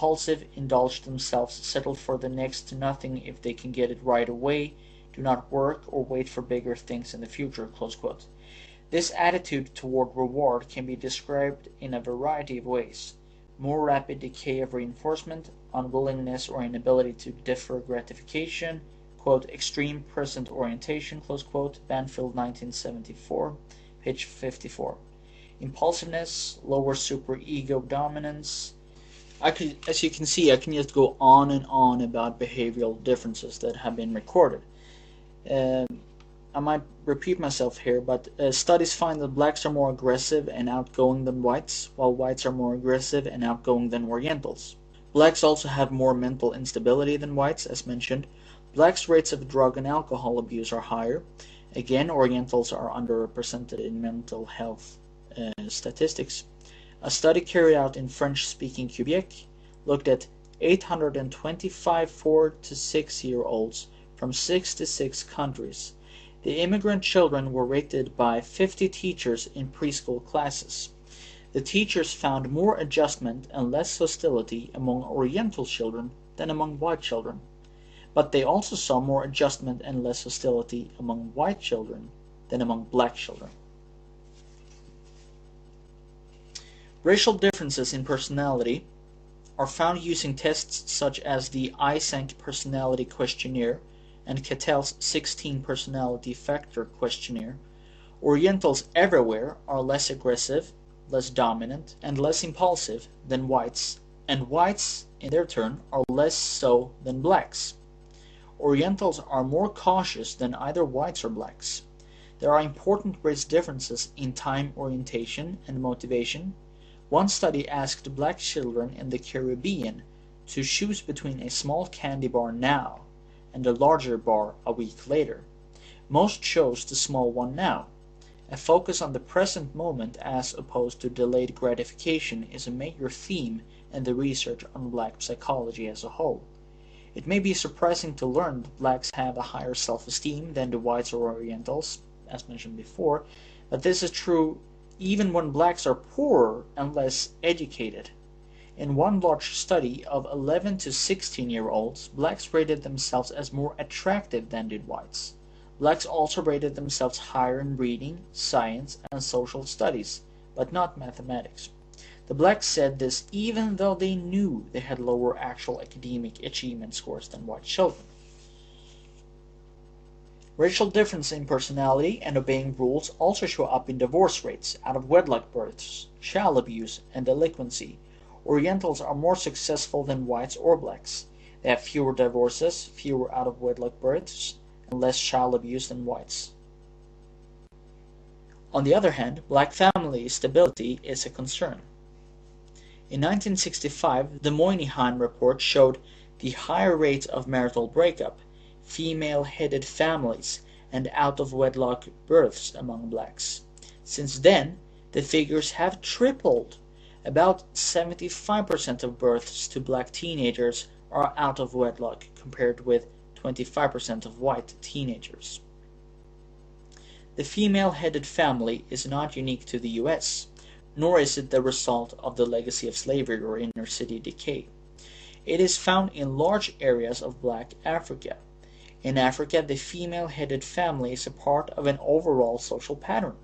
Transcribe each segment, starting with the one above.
impulsive, indulge themselves, settle for the next to nothing if they can get it right away, do not work or wait for bigger things in the future. Close quote. This attitude toward reward can be described in a variety of ways. More rapid decay of reinforcement, unwillingness or inability to defer gratification, quote, extreme present orientation, close quote, Banfield 1974, page 54. Impulsiveness, lower superego dominance. As you can see, I can just go on and on about behavioral differences that have been recorded. I might repeat myself here, but studies find that blacks are more aggressive and outgoing than whites, while whites are more aggressive and outgoing than Orientals. Blacks also have more mental instability than whites, as mentioned. Blacks' rates of drug and alcohol abuse are higher. Again, Orientals are underrepresented in mental health statistics. A study carried out in French-speaking Quebec looked at 825 4 to 6-year-olds from 66 countries. The immigrant children were rated by 50 teachers in preschool classes. The teachers found more adjustment and less hostility among Oriental children than among white children, but they also saw more adjustment and less hostility among white children than among black children. Racial differences in personality are found using tests such as the Eysenck Personality Questionnaire and Catel's 16 Personality Factor Questionnaire. Orientals everywhere are less aggressive, less dominant, and less impulsive than whites, and whites, in their turn, are less so than blacks. Orientals are more cautious than either whites or blacks. There are important race differences in time orientation and motivation. One study asked black children in the Caribbean to choose between a small candy bar now and a larger bar a week later. Most chose the small one now. A focus on the present moment as opposed to delayed gratification is a major theme in the research on black psychology as a whole. It may be surprising to learn that blacks have a higher self-esteem than the whites or Orientals, as mentioned before, but this is true even when blacks are poorer and less educated. In one large study of 11 to 16-year-olds, blacks rated themselves as more attractive than did whites. Blacks also rated themselves higher in reading, science, and social studies, but not mathematics. The blacks said this even though they knew they had lower actual academic achievement scores than white children. Racial difference in personality and obeying rules also show up in divorce rates, out-of-wedlock births, child abuse, and delinquency. Orientals are more successful than whites or blacks. They have fewer divorces, fewer out-of-wedlock births, and less child abuse than whites. On the other hand, black family stability is a concern. In 1965, the Moynihan report showed the higher rates of marital breakup, female-headed families, and out-of-wedlock births among blacks. Since then, the figures have tripled. About 75% of births to black teenagers are out of wedlock, compared with 25% of white teenagers. The female-headed family is not unique to the US, nor is it the result of the legacy of slavery or inner-city decay. It is found in large areas of black Africa. In Africa, the female-headed family is a part of an overall social pattern.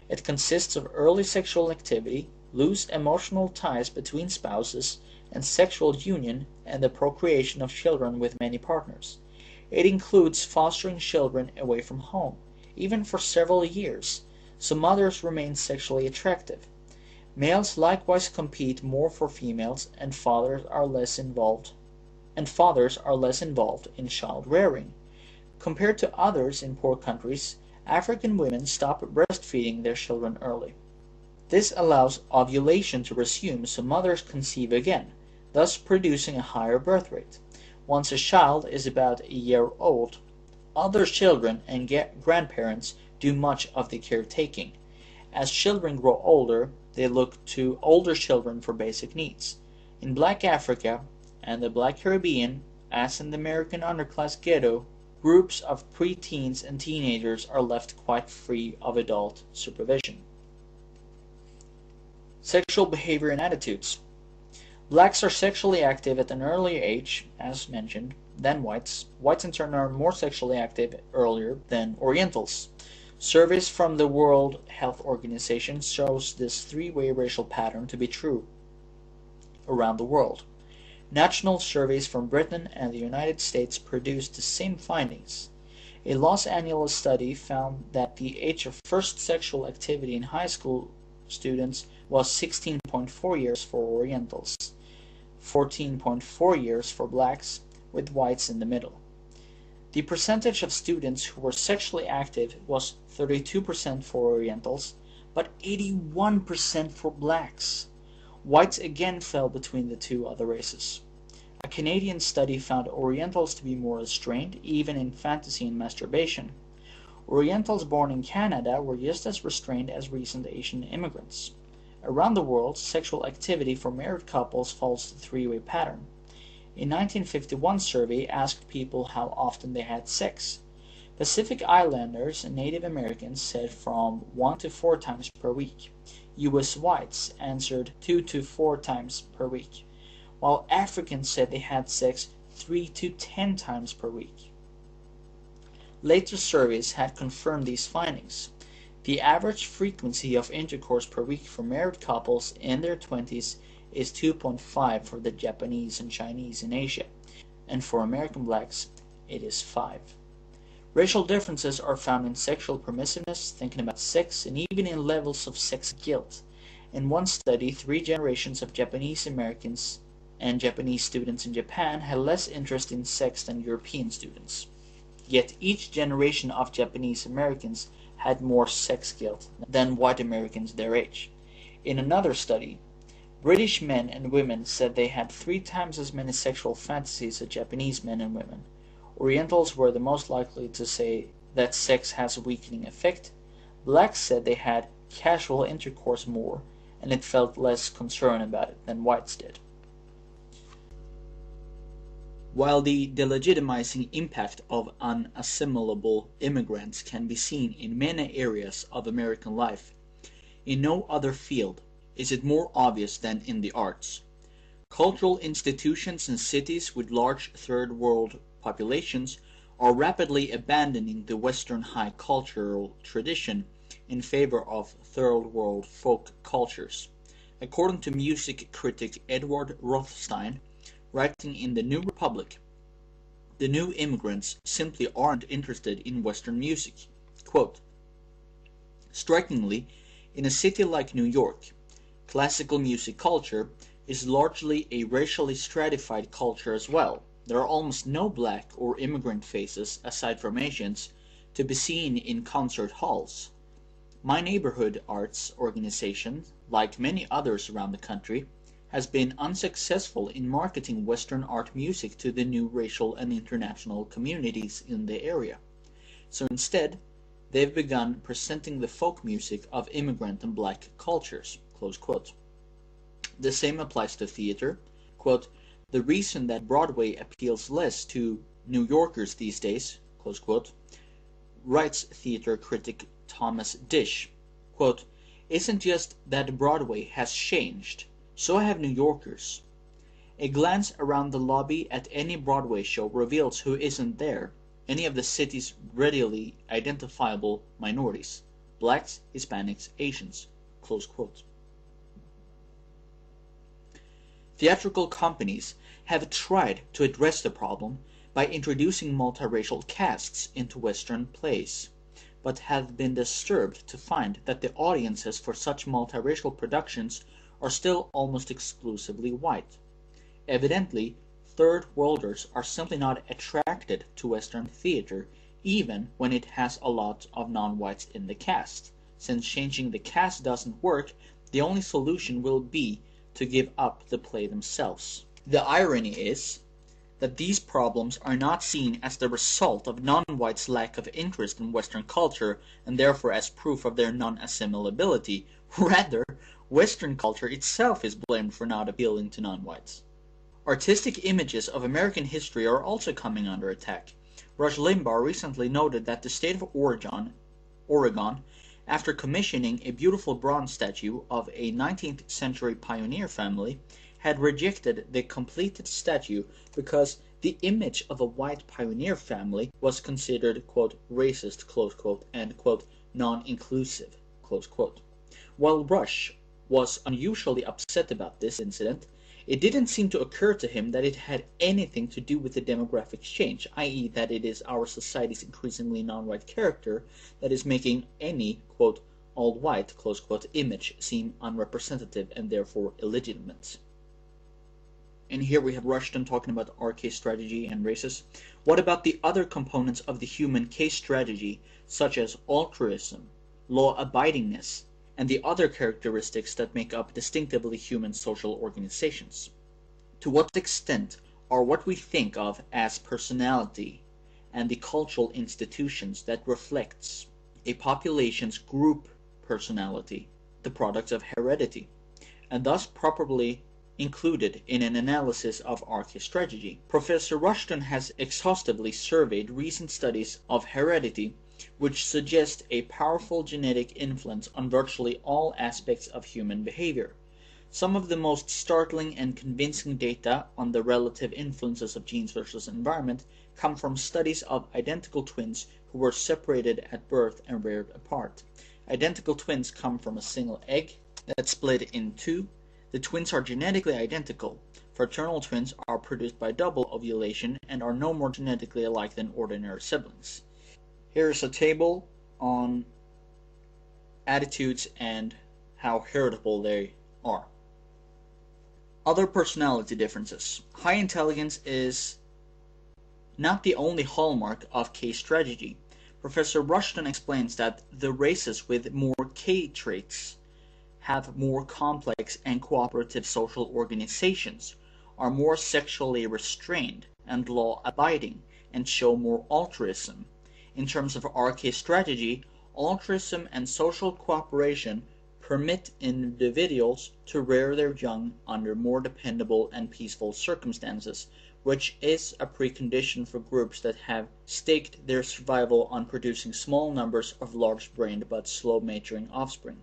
It consists of early sexual activity, loose emotional ties between spouses, and sexual union and the procreation of children with many partners. It includes fostering children away from home, even for several years, so mothers remain sexually attractive. Males likewise compete more for females, and fathers are less involved in child rearing. Compared to others in poor countries, African women stop breastfeeding their children early. This allows ovulation to resume so mothers conceive again, thus producing a higher birth rate. Once a child is about a year old, other children and grandparents do much of the caretaking. As children grow older, they look to older children for basic needs. In black Africa and the black Caribbean, as in the American underclass ghetto, groups of preteens and teenagers are left quite free of adult supervision. Sexual behavior and attitudes. Blacks are sexually active at an earlier age, as mentioned, than whites. Whites in turn are more sexually active earlier than Orientals. Surveys from the World Health Organization shows this three-way racial pattern to be true around the world. National surveys from Britain and the United States produced the same findings. A Los Angeles study found that the age of first sexual activity in high school students was 16.4 years for Orientals, 14.4 years for blacks, with whites in the middle. The percentage of students who were sexually active was 32% for Orientals, but 81% for blacks. Whites again fell between the two other races. A Canadian study found Orientals to be more restrained, even in fantasy and masturbation. Orientals born in Canada were just as restrained as recent Asian immigrants. Around the world, sexual activity for married couples follows the three-way pattern. A 1951 survey asked people how often they had sex. Pacific Islanders and Native Americans said from 1 to 4 times per week. U.S. whites answered 2 to 4 times per week, while Africans said they had sex 3 to 10 times per week. Later surveys had confirmed these findings. The average frequency of intercourse per week for married couples in their 20s is 2.5 for the Japanese and Chinese in Asia, and for American blacks it is 5. Racial differences are found in sexual permissiveness, thinking about sex, and even in levels of sex guilt. In one study, 3 generations of Japanese Americans and Japanese students in Japan had less interest in sex than European students. Yet each generation of Japanese Americans had more sex guilt than white Americans their age. In another study, British men and women said they had 3 times as many sexual fantasies as Japanese men and women. Orientals were the most likely to say that sex has a weakening effect. Blacks said they had casual intercourse more, and it felt less concern about it than whites did. While the delegitimizing impact of unassimilable immigrants can be seen in many areas of American life, in no other field is it more obvious than in the arts. Cultural institutions in cities with large third world populations are rapidly abandoning the Western high cultural tradition in favor of third world folk cultures. According to music critic Edward Rothstein, writing in the New Republic, the new immigrants simply aren't interested in Western music. Quote, strikingly, in a city like New York, classical music culture is largely a racially stratified culture as well. There are almost no black or immigrant faces, aside from Asians, to be seen in concert halls. My neighborhood arts organization, like many others around the country, has been unsuccessful in marketing Western art music to the new racial and international communities in the area. So instead, they've begun presenting the folk music of immigrant and black cultures. Close quote. The same applies to theater. Quote, the reason that Broadway appeals less to New Yorkers these days, close quote, writes theater critic Thomas Dish, quote, isn't just that Broadway has changed, so have New Yorkers. A glance around the lobby at any Broadway show reveals who isn't there, any of the city's readily identifiable minorities, blacks, Hispanics, Asians, close quote. Theatrical companies have tried to address the problem by introducing multiracial casts into Western plays, but have been disturbed to find that the audiences for such multiracial productions are still almost exclusively white. Evidently, third worlders are simply not attracted to Western theater, even when it has a lot of non-whites in the cast. Since changing the cast doesn't work, the only solution will be to give up the play themselves. The irony is that these problems are not seen as the result of non-whites' lack of interest in Western culture and therefore as proof of their non-assimilability. Rather, Western culture itself is blamed for not appealing to non-whites. Artistic images of American history are also coming under attack. Rush Limbaugh recently noted that the state of Oregon, after commissioning a beautiful bronze statue of a 19th century pioneer family, had rejected the completed statue because the image of a white pioneer family was considered, quote, racist, close quote, and, quote, non-inclusive, close quote. While Rush was unusually upset about this incident, it didn't seem to occur to him that it had anything to do with the demographic change, i.e. that it is our society's increasingly non-white character that is making any, quote, all-white, close quote, image seem unrepresentative and therefore illegitimate. And here we have Rushton talking about our case strategy and races. What about the other components of the human case strategy, such as altruism, law-abidingness, and the other characteristics that make up distinctively human social organizations? To what extent are what we think of as personality and the cultural institutions that reflects a population's group personality the products of heredity, and thus properly included in an analysis of our case strategy? Professor Rushton has exhaustively surveyed recent studies of heredity which suggest a powerful genetic influence on virtually all aspects of human behavior. Some of the most startling and convincing data on the relative influences of genes versus environment come from studies of identical twins who were separated at birth and reared apart. Identical twins come from a single egg that split in two. The twins are genetically identical. Fraternal twins are produced by double ovulation and are no more genetically alike than ordinary siblings. Here is a table on attitudes and how heritable they are. Other personality differences. High intelligence is not the only hallmark of case strategy. Professor Rushton explains that the races with more K traits have more complex and cooperative social organizations, are more sexually restrained and law-abiding, and show more altruism. In terms of our case strategy, altruism and social cooperation permit individuals to rear their young under more dependable and peaceful circumstances, which is a precondition for groups that have staked their survival on producing small numbers of large-brained but slow-maturing offspring.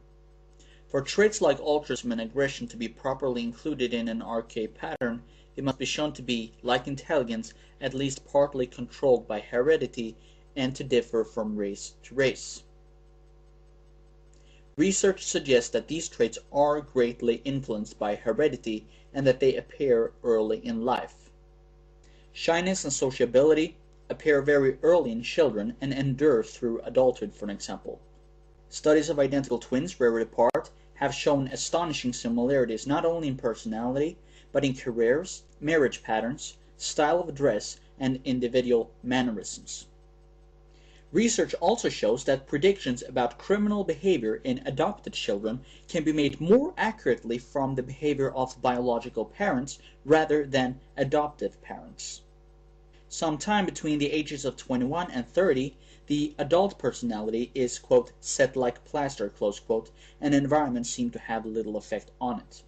For traits like altruism and aggression to be properly included in an RK pattern, they must be shown to be, like intelligence, at least partly controlled by heredity and to differ from race to race. Research suggests that these traits are greatly influenced by heredity and that they appear early in life. Shyness and sociability appear very early in children and endure through adulthood, for example. Studies of identical twins reared apart have shown astonishing similarities not only in personality, but in careers, marriage patterns, style of dress, and individual mannerisms. Research also shows that predictions about criminal behavior in adopted children can be made more accurately from the behavior of biological parents rather than adoptive parents. Sometime between the ages of 21 and 30, the adult personality is, quote, set like plaster, close quote, and environments seem to have little effect on it.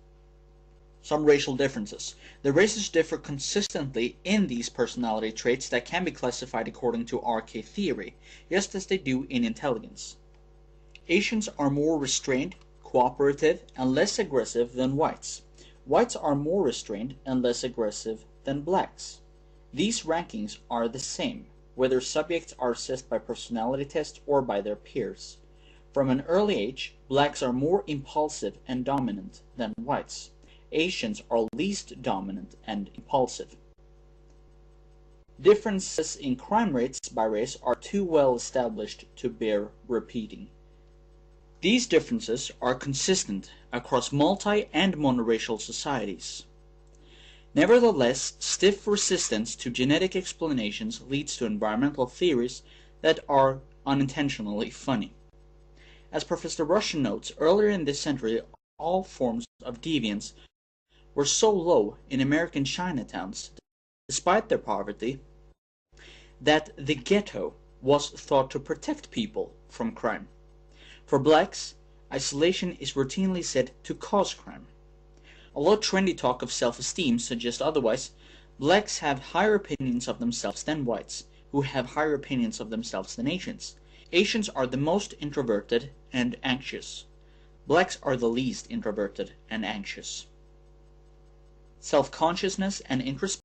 Some racial differences. The races differ consistently in these personality traits that can be classified according to RK theory, just as they do in intelligence. Asians are more restrained, cooperative, and less aggressive than whites. Whites are more restrained and less aggressive than blacks. These rankings are the same, whether subjects are assessed by personality tests or by their peers. From an early age, blacks are more impulsive and dominant than whites. Asians are least dominant and impulsive. Differences in crime rates by race are too well established to bear repeating. These differences are consistent across multi- and monoracial societies. Nevertheless, stiff resistance to genetic explanations leads to environmental theories that are unintentionally funny. As Professor Rushton notes, earlier in this century, all forms of deviance were so low in American Chinatowns, despite their poverty, that the ghetto was thought to protect people from crime. For blacks, isolation is routinely said to cause crime. Although trendy talk of self-esteem suggests otherwise, blacks have higher opinions of themselves than whites, who have higher opinions of themselves than Asians. Asians are the most introverted and anxious. Blacks are the least introverted and anxious. Self-consciousness and introspection